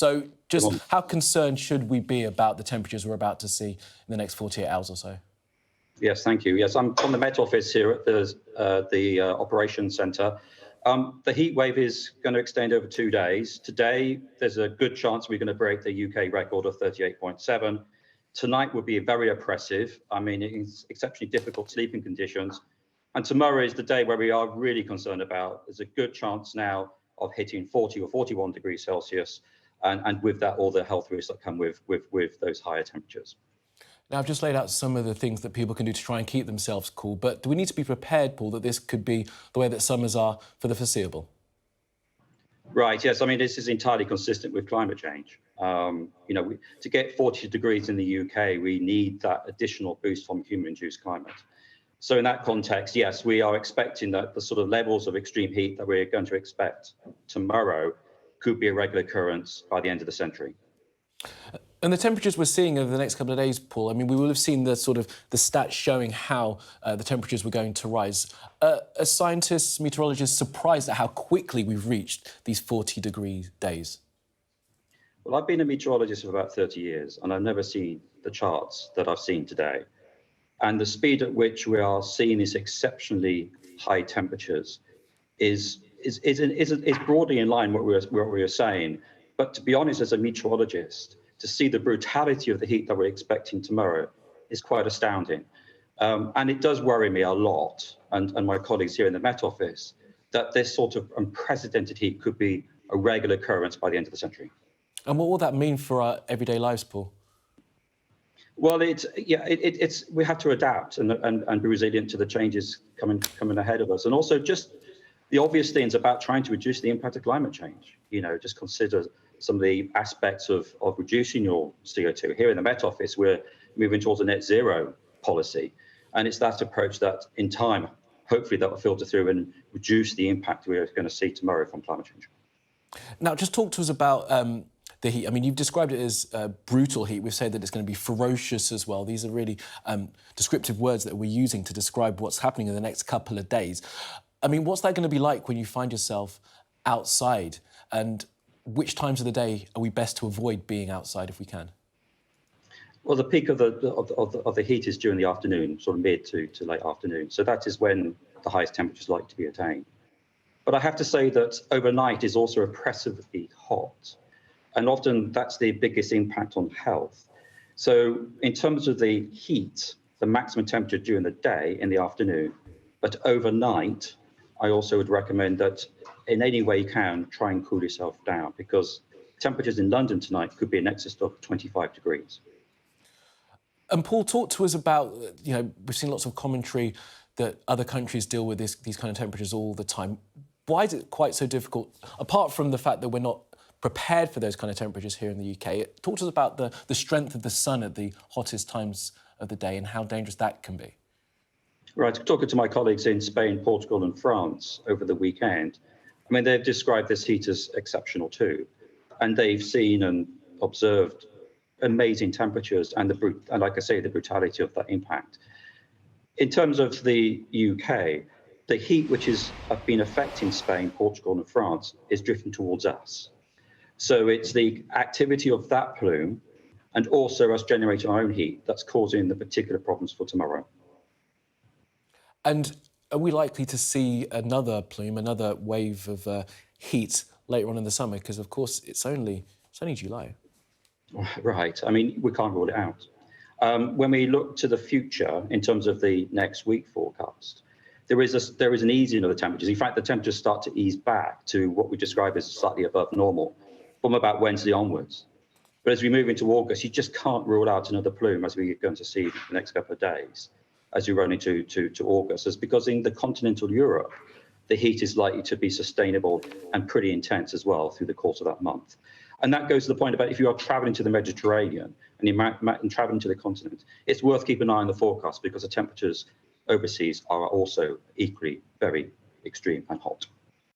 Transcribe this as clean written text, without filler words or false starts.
So just how concerned should we be about the temperatures we're about to see in the next 48 hours or so? Yes, thank you. Yes, I'm from the Met Office here at the Operations Centre. The heat wave is going to extend over 2 days. Today, there's a good chance we're going to break the UK record of 38.7. Tonight will be very oppressive. I mean, it's exceptionally difficult sleeping conditions. And tomorrow is the day where we are really concerned about. There's a good chance now of hitting 40 or 41 degrees Celsius. And with that, all the health risks that come with those higher temperatures. Now, I've just laid out some of the things that people can do to try and keep themselves cool, but do we need to be prepared, Paul, that this could be the way that summers are for the foreseeable? Right, yes. I mean, this is entirely consistent with climate change. To get 40 degrees in the UK, we need that additional boost from human-induced climate. So in that context, yes, we are expecting that the sort of levels of extreme heat that we're going to expect tomorrow could be a regular occurrence by the end of the century. And the temperatures we're seeing over the next couple of days, Paul, I mean, we will have seen the stats showing how the temperatures were going to rise. Are scientists, meteorologists surprised at how quickly we've reached these 40-degree days? Well, I've been a meteorologist for about 30 years, and I've never seen the charts that I've seen today. And the speed at which we are seeing these exceptionally high temperatures is broadly in line with what we were saying. But to be honest, as a meteorologist, to see the brutality of the heat that we're expecting tomorrow is quite astounding. And it does worry me a lot, and my colleagues here in the Met Office, that this sort of unprecedented heat could be a regular occurrence by the end of the century. And what will that mean for our everyday lives, Paul? Well, we have to adapt and be resilient to the changes coming ahead of us. And also just the obvious things about trying to reduce the impact of climate change. Just consider some of the aspects of reducing your CO2. Here in the Met Office, we're moving towards a net zero policy. And it's that approach that in time, hopefully that will filter through and reduce the impact we're going to see tomorrow from climate change. Now, just talk to us about the heat. I mean, you've described it as brutal heat. We've said that it's going to be ferocious as well. These are really descriptive words that we're using to describe what's happening in the next couple of days. I mean, what's that going to be like when you find yourself outside? And which times of the day are we best to avoid being outside if we can? Well, the peak of the heat is during the afternoon, sort of mid to late afternoon. So that is when the highest temperatures like to be attained. But I have to say that overnight is also oppressively hot. And often that's the biggest impact on health. So in terms of the heat, the maximum temperature during the day in the afternoon, but overnight, I also would recommend that in any way you can, try and cool yourself down, because temperatures in London tonight could be in excess of 25 degrees. And Paul, talk to us about, we've seen lots of commentary that other countries deal with these kind of temperatures all the time. Why is it quite so difficult, apart from the fact that we're not prepared for those kind of temperatures here in the UK? Talk to us about the strength of the sun at the hottest times of the day and how dangerous that can be. Right, talking to my colleagues in Spain, Portugal and France over the weekend, I mean, they've described this heat as exceptional too. And they've seen and observed amazing temperatures and like I say, the brutality of that impact. In terms of the UK, the heat which has been affecting Spain, Portugal and France is drifting towards us. So it's the activity of that plume and also us generating our own heat that's causing the particular problems for tomorrow. And are we likely to see another plume, another wave of heat later on in the summer? Because, of course, it's only July. Right. I mean, we can't rule it out. When we look to the future in terms of the next week forecast, there is an easing of the temperatures. In fact, the temperatures start to ease back to what we describe as slightly above normal from about Wednesday onwards. But as we move into August, you just can't rule out another plume, as we're going to see the next couple of days, as we run into August. It's because in the continental Europe, the heat is likely to be sustainable and pretty intense as well through the course of that month. And that goes to the point about if you are traveling to the Mediterranean and you're traveling to the continent, it's worth keeping an eye on the forecast because the temperatures overseas are also equally very extreme and hot.